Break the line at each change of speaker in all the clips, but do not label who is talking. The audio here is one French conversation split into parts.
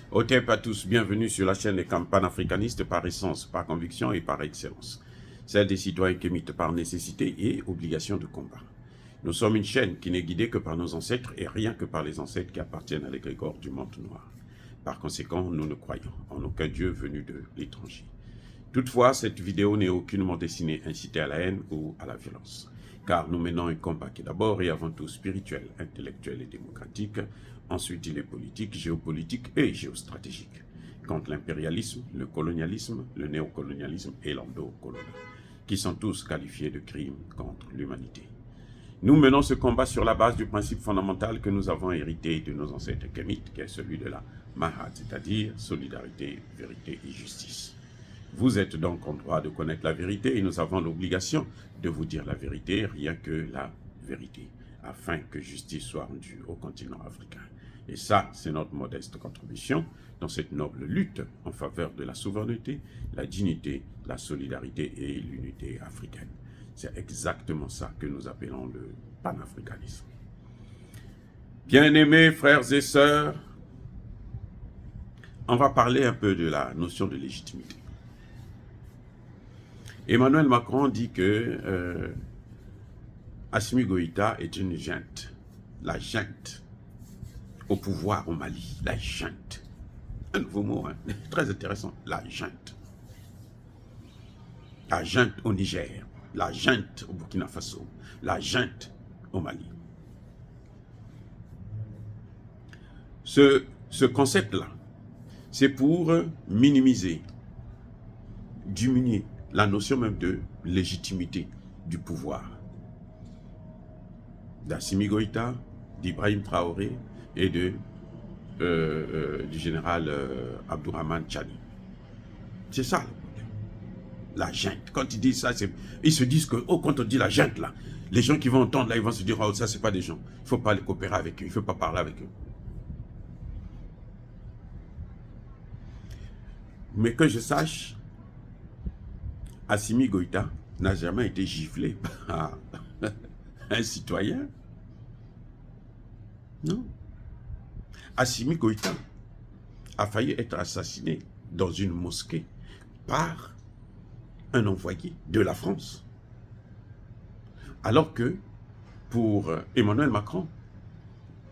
Otep à tous, bienvenue sur la chaîne des panafricanistes par essence, par conviction et par excellence. Celle des citoyens kémites par nécessité et obligation de combat. Nous sommes une chaîne qui n'est guidée que par nos ancêtres et rien que par les ancêtres qui appartiennent à l'égrégore du monde noir. Par conséquent, nous ne croyons en aucun Dieu venu de l'étranger. Toutefois, cette vidéo n'est aucunement destinée à inciter à la haine ou à la violence, car nous menons un combat qui est d'abord et avant tout spirituel, intellectuel et démocratique. Ensuite, il est politique, géopolitique et géostratégique, contre l'impérialisme, le colonialisme, le néocolonialisme et l'endocolonial, qui sont tous qualifiés de crimes contre l'humanité. Nous menons ce combat sur la base du principe fondamental que nous avons hérité de nos ancêtres kémites, qui est celui de la Mahad, c'est-à-dire solidarité, vérité et justice. Vous êtes donc en droit de connaître la vérité et nous avons l'obligation de vous dire la vérité, rien que la vérité, afin que justice soit rendue au continent africain. Et ça, c'est notre modeste contribution dans cette noble lutte en faveur de la souveraineté, la dignité, la solidarité et l'unité africaine. C'est exactement ça que nous appelons le panafricanisme. Bien-aimés frères et sœurs, on va parler un peu de la notion de légitimité. Emmanuel Macron dit que Assimi Goïta est une junte, la junte au pouvoir au Mali, la junte. Un nouveau mot, hein, très intéressant, la junte. La junte au Niger, la junte au Burkina Faso, la junte au Mali. Ce concept-là, c'est pour minimiser, diminuer la notion même de légitimité du pouvoir d'Assimi Goïta, d'Ibrahim Traoré et du général Abdourahmane Tchani. C'est ça le problème. La junte. Quand ils disent ça, ils se disent que, oh, quand on dit la junte, là, les gens qui vont entendre, là, ils vont se dire, oh, ça, c'est pas des gens. Il ne faut pas les coopérer avec eux, il ne faut pas parler avec eux. Mais que je sache, Assimi Goïta n'a jamais été giflé par un citoyen. Non. Assimi Goïta a failli être assassiné dans une mosquée par un envoyé de la France. Alors que pour Emmanuel Macron,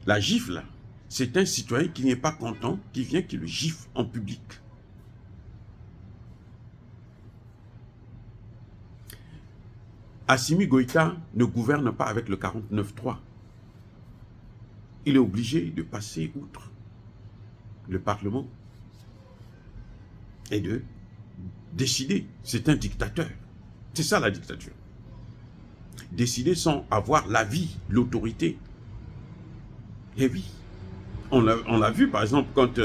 la gifle, c'est un citoyen qui n'est pas content, qui vient, qui le gifle en public. Assimi Goïta ne gouverne pas avec le 49-3. Il est obligé de passer outre le Parlement et de décider. C'est un dictateur. C'est ça la dictature. Décider sans avoir l'avis, l'autorité. Et oui, on l'a vu par exemple quand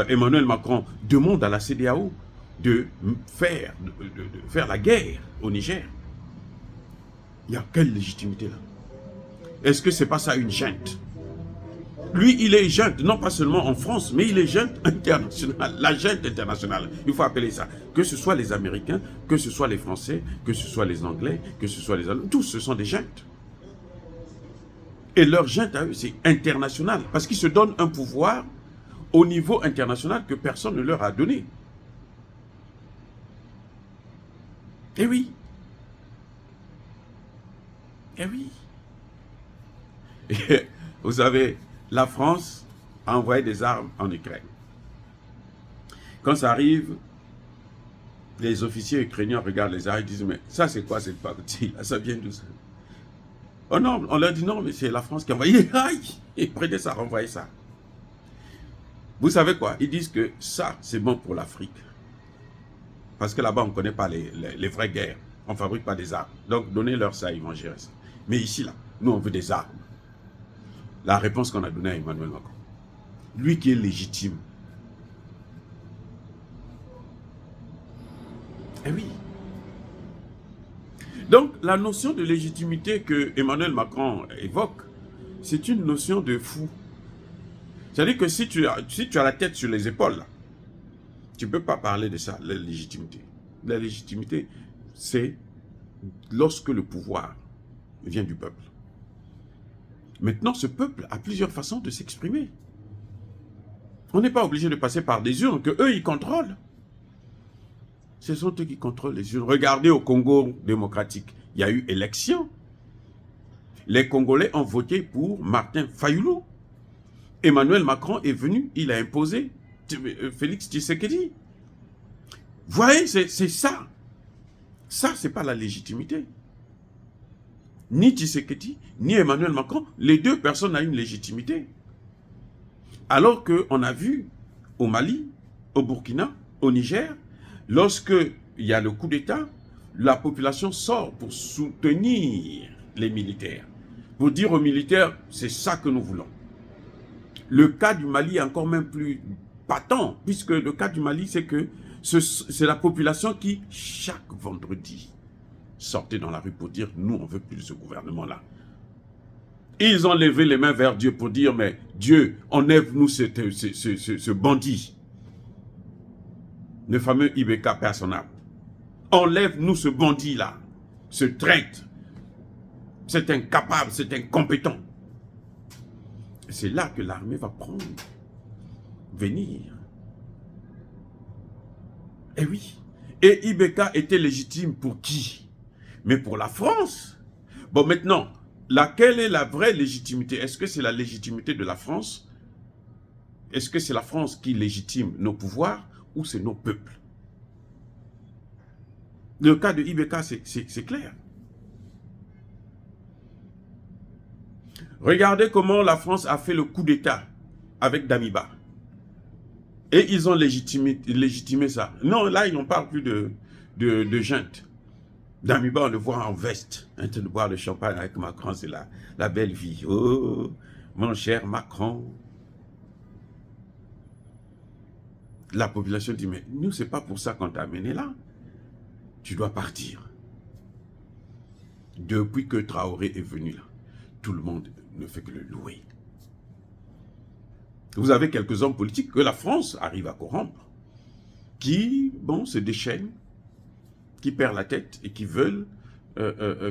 Emmanuel Macron demande à la CEDEAO de faire la guerre au Niger. Il y a quelle légitimité là? Est-ce que c'est pas ça une junte? Lui, il est junte, non pas seulement en France, mais il est junte internationale. La junte internationale, il faut appeler ça. Que ce soit les Américains, que ce soit les Français, que ce soit les Anglais, que ce soit les Allemands, tous ce sont des juntes. Et leur junte à eux, c'est international, parce qu'ils se donnent un pouvoir au niveau international que personne ne leur a donné. Eh oui. Eh oui. Et, vous savez, la France a envoyé des armes en Ukraine. Quand ça arrive, les officiers ukrainiens regardent les armes et disent, mais ça c'est quoi cette partie? Ça vient d'où ça? Oh non, on leur dit non, mais c'est la France qui a envoyé. Aïe! Et prenez ça, renvoyez ça. Vous savez quoi? Ils disent que ça, c'est bon pour l'Afrique. Parce que là-bas, on ne connaît pas les vraies guerres. On ne fabrique pas des armes. Donc, donnez-leur ça, ils vont gérer ça. Mais ici, là, nous, on veut des armes. La réponse qu'on a donnée à Emmanuel Macron. Lui qui est légitime. Eh oui. Donc, la notion de légitimité que Emmanuel Macron évoque, c'est une notion de fou. C'est-à-dire que si tu as la tête sur les épaules, là, tu ne peux pas parler de ça, la légitimité. La légitimité, c'est lorsque le pouvoir vient du peuple. Maintenant, ce peuple a plusieurs façons de s'exprimer. On n'est pas obligé de passer par des urnes que eux ils contrôlent. Ce sont eux qui contrôlent les urnes. Regardez au Congo démocratique, il y a eu élection. Les Congolais ont voté pour Martin Fayulu. Emmanuel Macron est venu, il a imposé Félix Tshisekedi. Vous voyez, c'est ça. Ça, c'est pas la légitimité. Ni Tshisekedi, ni Emmanuel Macron, les deux personnes n'ont une légitimité. Alors qu'on a vu au Mali, au Burkina, au Niger, lorsque il y a le coup d'État, la population sort pour soutenir les militaires. Pour dire aux militaires, c'est ça que nous voulons. Le cas du Mali est encore même plus patent, puisque le cas du Mali, c'est que c'est la population qui, chaque vendredi, sortait dans la rue pour dire, nous, on ne veut plus de ce gouvernement-là. Ils ont levé les mains vers Dieu pour dire, mais Dieu, enlève-nous ce bandit. Le fameux Ibeka personnel. Enlève-nous ce bandit-là, ce traître. C'est incapable, c'est incompétent. C'est là que l'armée va prendre, venir. Eh oui. Et Ibeka était légitime pour qui? Mais pour la France. Bon, maintenant, laquelle est la vraie légitimité? Est-ce que c'est la légitimité de la France? Est-ce que c'est la France qui légitime nos pouvoirs ou c'est nos peuples? Le cas de Ibeka, c'est clair. Regardez comment la France a fait le coup d'État avec Damiba. Et ils ont légitimé ça. Non, là, ils n'en parlent plus de junte. Damiba, on le voit en veste, en train de boire le champagne avec Macron, c'est la belle vie. Oh, mon cher Macron. La population dit, mais nous, c'est pas pour ça qu'on t'a amené là. Tu dois partir. Depuis que Traoré est venu là, tout le monde ne fait que le louer. Vous avez quelques hommes politiques que la France arrive à corrompre, qui, bon, se déchaînent, qui perdent la tête et qui veulent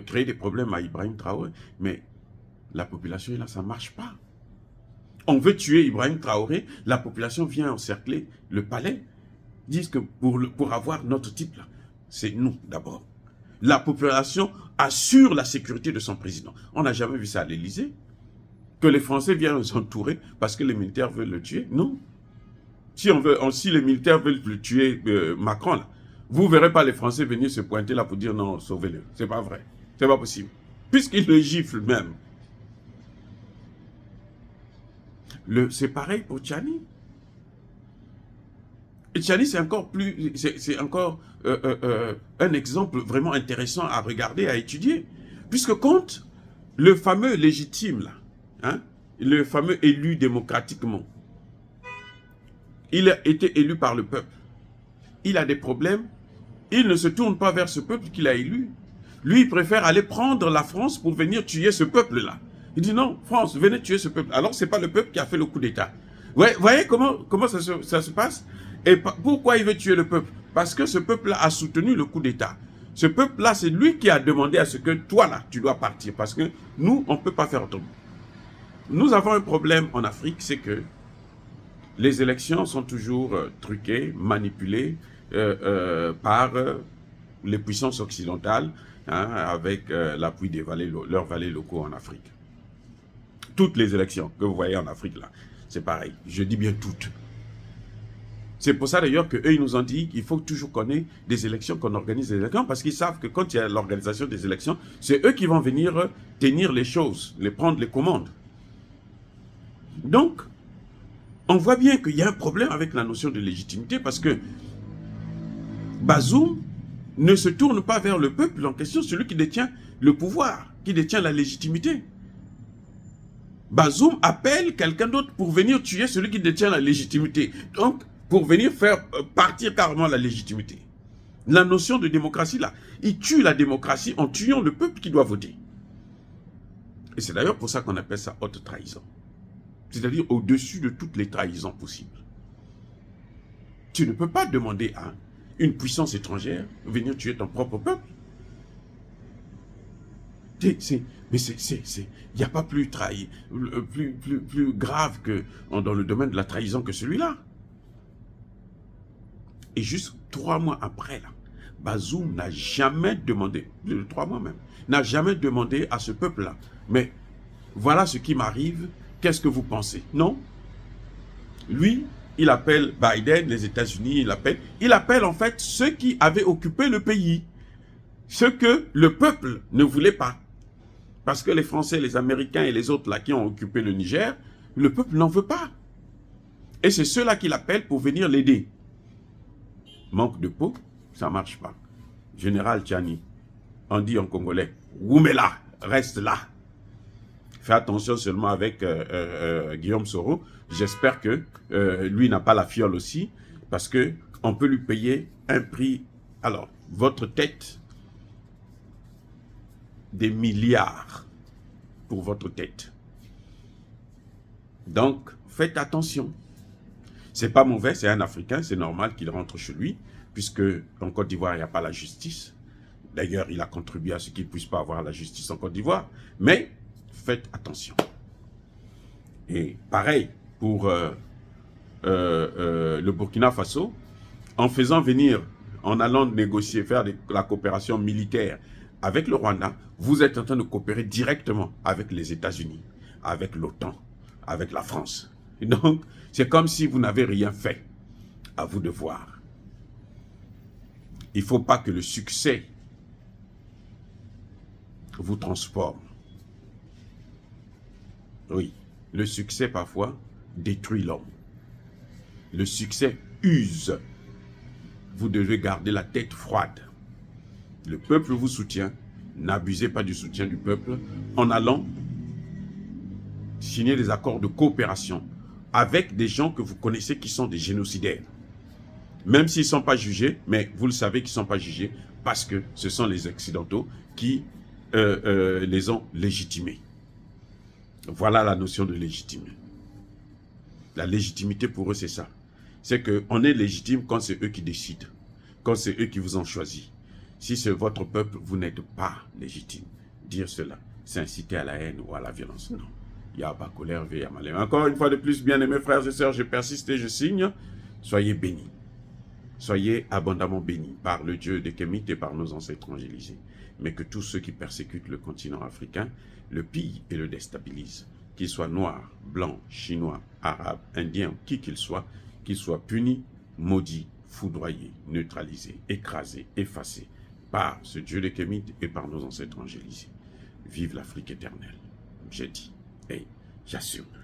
créer des problèmes à Ibrahim Traoré. Mais la population est là, ça ne marche pas. On veut tuer Ibrahim Traoré, la population vient encercler le palais, disent que pour avoir notre type là, c'est nous d'abord. La population assure la sécurité de son président. On n'a jamais vu ça à l'Élysée. Que les Français viennent nous entourer parce que les militaires veulent le tuer. Non. Si les militaires veulent le tuer, Macron, là, vous ne verrez pas les Français venir se pointer là pour dire non, sauvez-le. C'est pas vrai. C'est pas possible. Puisqu'ils le giflent même. C'est pareil pour Tchani. Et Tchani, c'est encore un exemple vraiment intéressant à regarder, à étudier. Puisque quand le fameux légitime, là, hein, le fameux élu démocratiquement, il a été élu par le peuple. Il a des problèmes. Il ne se tourne pas vers ce peuple qu'il a élu. Lui, il préfère aller prendre la France pour venir tuer ce peuple-là. Il dit non, France, venez tuer ce peuple. Alors, ce n'est pas le peuple qui a fait le coup d'État. Vous voyez comment ça se passe? Et pourquoi il veut tuer le peuple? Parce que ce peuple-là a soutenu le coup d'État. Ce peuple-là, c'est lui qui a demandé à ce que toi, là, tu dois partir. Parce que nous, on ne peut pas faire autrement. Nous avons un problème en Afrique, c'est que les élections sont toujours truquées, manipulées par les puissances occidentales, hein, avec l'appui des leurs valets locaux en Afrique. Toutes les élections que vous voyez en Afrique, là, c'est pareil. Je dis bien toutes. C'est pour ça d'ailleurs qu'eux, ils nous ont dit qu'il faut toujours qu'on ait des élections, qu'on organise des élections, parce qu'ils savent que quand il y a l'organisation des élections, c'est eux qui vont venir tenir les choses, prendre les commandes. Donc, on voit bien qu'il y a un problème avec la notion de légitimité, parce que Bazoum ne se tourne pas vers le peuple en question, celui qui détient le pouvoir, qui détient la légitimité. Bazoum appelle quelqu'un d'autre pour venir tuer celui qui détient la légitimité. Donc, pour venir faire partir carrément la légitimité. La notion de démocratie, là, il tue la démocratie en tuant le peuple qui doit voter. Et c'est d'ailleurs pour ça qu'on appelle ça haute trahison. C'est-à-dire au-dessus de toutes les trahisons possibles. Tu ne peux pas demander à une puissance étrangère de venir tuer ton propre peuple. Mais il n'y a pas plus plus grave que dans le domaine de la trahison que celui-là. Et juste 3 mois après, là, Bazoum n'a jamais demandé, 3 mois même, n'a jamais demandé à ce peuple-là, mais voilà ce qui m'arrive, qu'est-ce que vous pensez? Non. Lui, il appelle Biden, les États-Unis, il appelle en fait ceux qui avaient occupé le pays, ce que le peuple ne voulait pas. Parce que les Français, les Américains et les autres là qui ont occupé le Niger, le peuple n'en veut pas. Et c'est ceux-là qu'il appelle pour venir l'aider. Manque de peau, ça ne marche pas. Général Tchani, on dit en congolais, Woumela, reste là. Fais attention seulement avec Guillaume Soro. J'espère que lui n'a pas la fiole aussi, parce qu'on peut lui payer un prix. Alors, votre tête, des milliards pour votre tête. Donc, faites attention. C'est pas mauvais, c'est un Africain, c'est normal qu'il rentre chez lui, puisque en Côte d'Ivoire, il n'y a pas la justice. D'ailleurs, il a contribué à ce qu'il ne puisse pas avoir la justice en Côte d'Ivoire. Mais, faites attention. Et pareil pour le Burkina Faso, en faisant venir, en allant négocier, faire la coopération militaire avec le Rwanda, vous êtes en train de coopérer directement avec les États-Unis, avec l'OTAN, avec la France. Et donc, c'est comme si vous n'avez rien fait. À vous de voir. Il ne faut pas que le succès vous transforme. Oui, le succès parfois détruit l'homme. Le succès use. Vous devez garder la tête froide. Le peuple vous soutient. N'abusez pas du soutien du peuple en allant signer des accords de coopération avec des gens que vous connaissez qui sont des génocidaires. Même s'ils ne sont pas jugés, mais vous le savez qu'ils ne sont pas jugés parce que ce sont les Occidentaux qui les ont légitimés. Voilà la notion de légitime. La légitimité pour eux, c'est ça. C'est qu'on est légitime quand c'est eux qui décident, quand c'est eux qui vous ont choisi. Si c'est votre peuple, vous n'êtes pas légitime. Dire cela, c'est inciter à la haine ou à la violence. Non. Il n'y a pas colère, veille à malheur. Encore une fois de plus, bien-aimés frères et sœurs, je persiste et je signe. Soyez bénis. Soyez abondamment bénis par le Dieu des Kémites et par nos ancêtres angélisés. Mais que tous ceux qui persécutent le continent africain le pillent et le déstabilisent. Qu'ils soient noirs, blancs, chinois, arabes, indiens, qui qu'ils soient punis, maudits, foudroyés, neutralisés, écrasés, effacés par ce Dieu des Kémites et par nos ancêtres angélisés. Vive l'Afrique éternelle. J'ai dit et j'assume.